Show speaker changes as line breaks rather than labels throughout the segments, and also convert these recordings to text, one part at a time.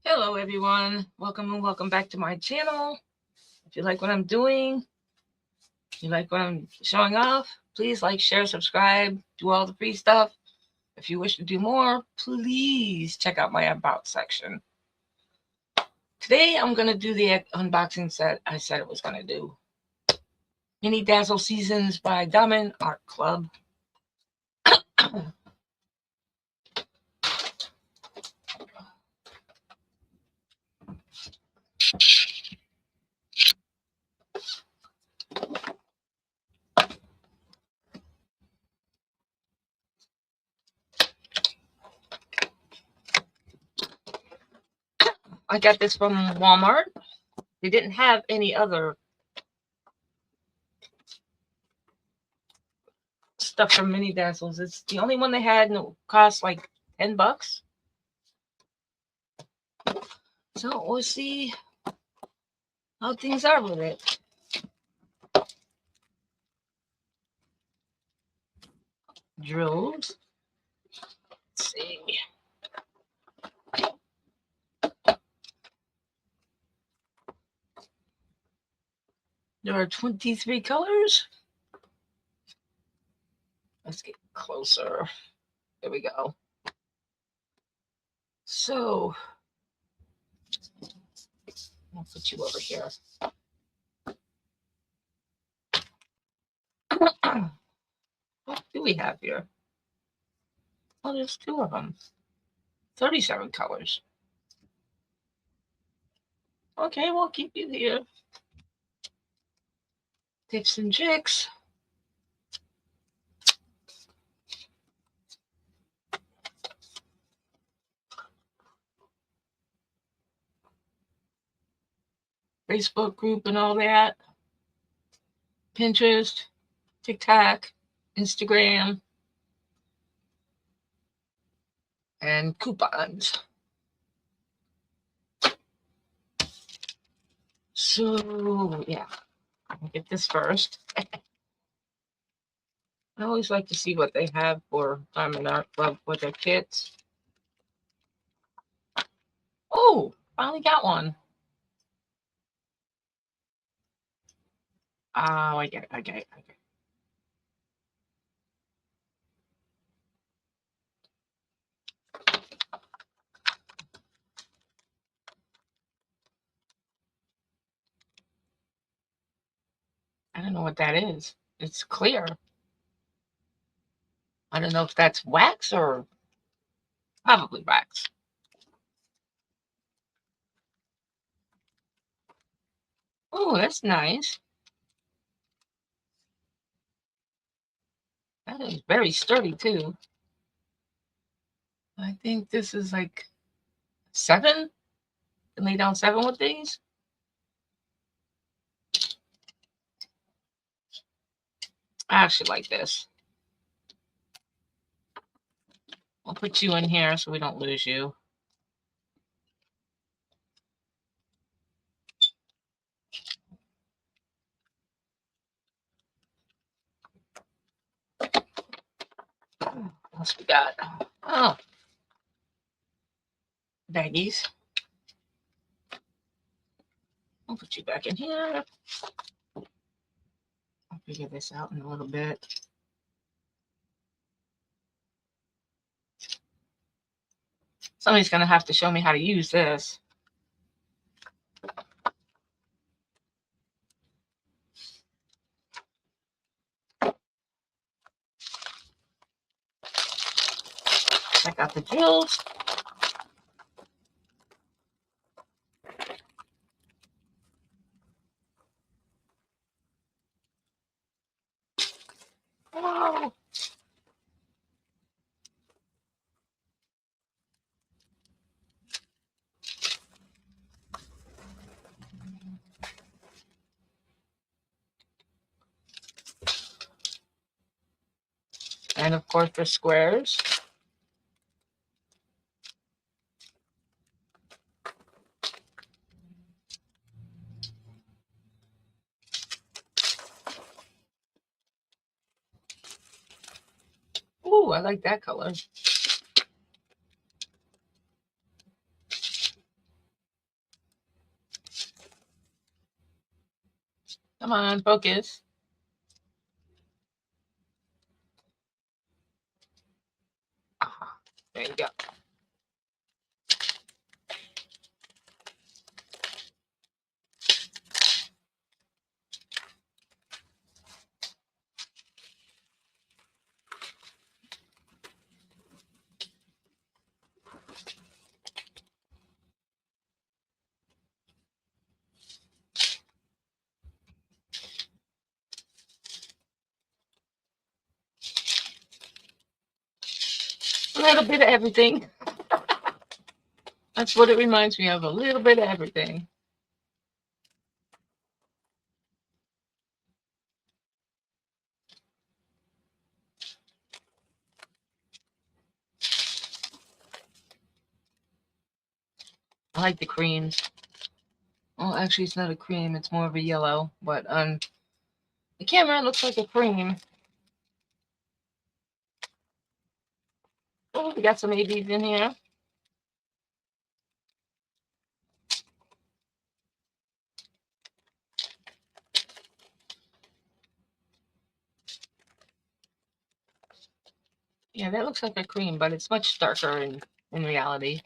Hello everyone, welcome and welcome back to my channel. If you like what I'm doing, if you like what I'm showing off, please like, share, subscribe, do all the free stuff. If you wish to do more, please check out my about section. Today I'm going to do the unboxing set I said it was going to do. Mini Dazzle Seasons by Diamond Art Club. I got this from Walmart. They didn't have any other stuff from Mini Dazzles. It's the only one they had, and it cost like $10. So we'll see how things are with it. Drills. Let's see. There are 23 colors. Let's get closer. There we go. So, I'll put you over here. What do we have here? Oh, there's two of them. 37 colors. Okay, we'll keep you here. Tips and tricks. Facebook group and all that. Pinterest, TikTok, Instagram, and coupons. So, yeah, I'll get this first. I always like to see what they have for Diamond Art Club with their kits. Oh, finally got one. Oh, I get it. I don't know what that is. It's clear. I don't know if that's wax or probably wax. Oh, that's nice. That is very sturdy too. I think this is like 7. You can lay down 7 with these. I actually like this. I'll put you in here so we don't lose you. What else we got? Oh, baggies. I'll put you back in here. I'll figure this out in a little bit. Somebody's going to have to show me how to use this. Check out the drills. Wow. And of course the squares. Ooh, I like that color. Come on, focus. There you go. A little bit of everything. That's what it reminds me of, a little bit of everything. I like the creams. Well, actually, it's not a cream. It's more of a yellow. But on the camera, it looks like a cream. Oh, we got some ABs in here. Yeah, that looks like a cream, but it's much darker in reality.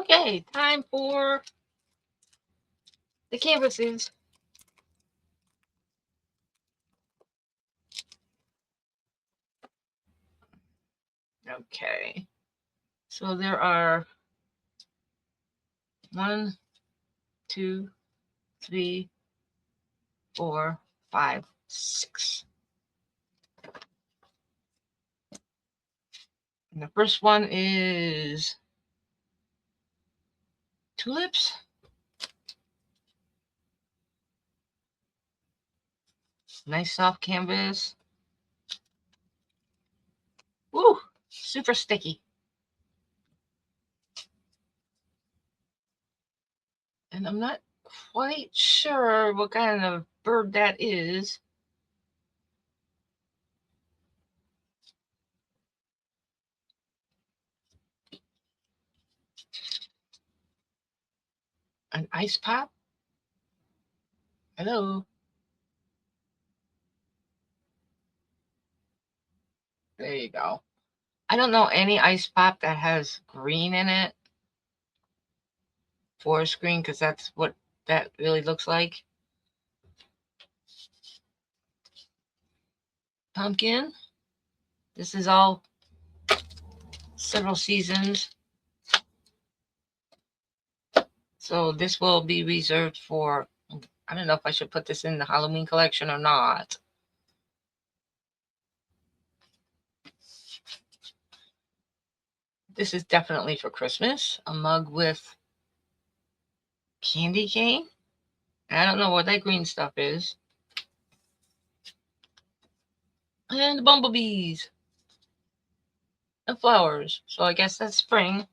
Okay, time for the canvases. Okay, so there are 1, 2, 3, 4, 5, 6. And the first one is tulips. Nice soft canvas. Woo, super sticky. And I'm not quite sure what kind of bird that is. An ice pop? Hello? There you go. I don't know any ice pop that has green in it. Forest green, because that's what that really looks like. Pumpkin. This is all several seasons. So this will be reserved for, I don't know if I should put this in the Halloween collection or not. This is definitely for Christmas. A mug with candy cane. I don't know what that green stuff is. And the bumblebees. And flowers. So I guess that's spring.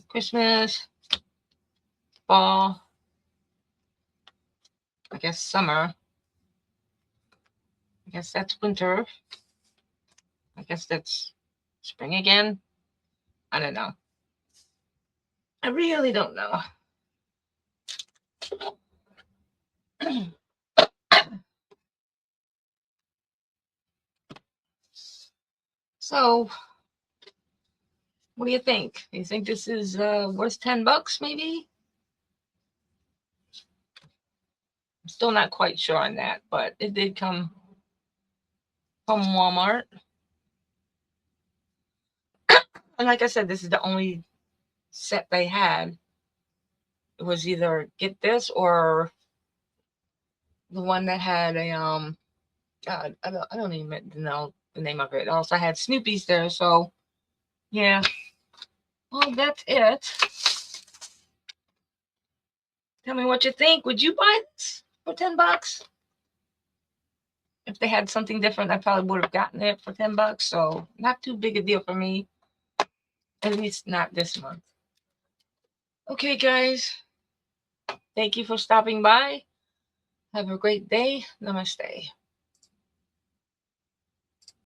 Christmas. Fall. I guess summer. I guess that's winter. I guess that's spring again. I don't know. I really don't know. So, what do you think? You think this is worth $10 maybe? I'm still not quite sure on that, but it did come from Walmart. And like I said, this is the only set they had. It was either get this or the one that had a God, I don't even know the name of it. It also had Snoopy's there, so yeah. Well, that's it. Tell me what you think. Would you buy this for $10? If they had something different, I probably would have gotten it for $10. So not too big a deal for me. At least not this month. Okay, guys. Thank you for stopping by. Have a great day. Namaste.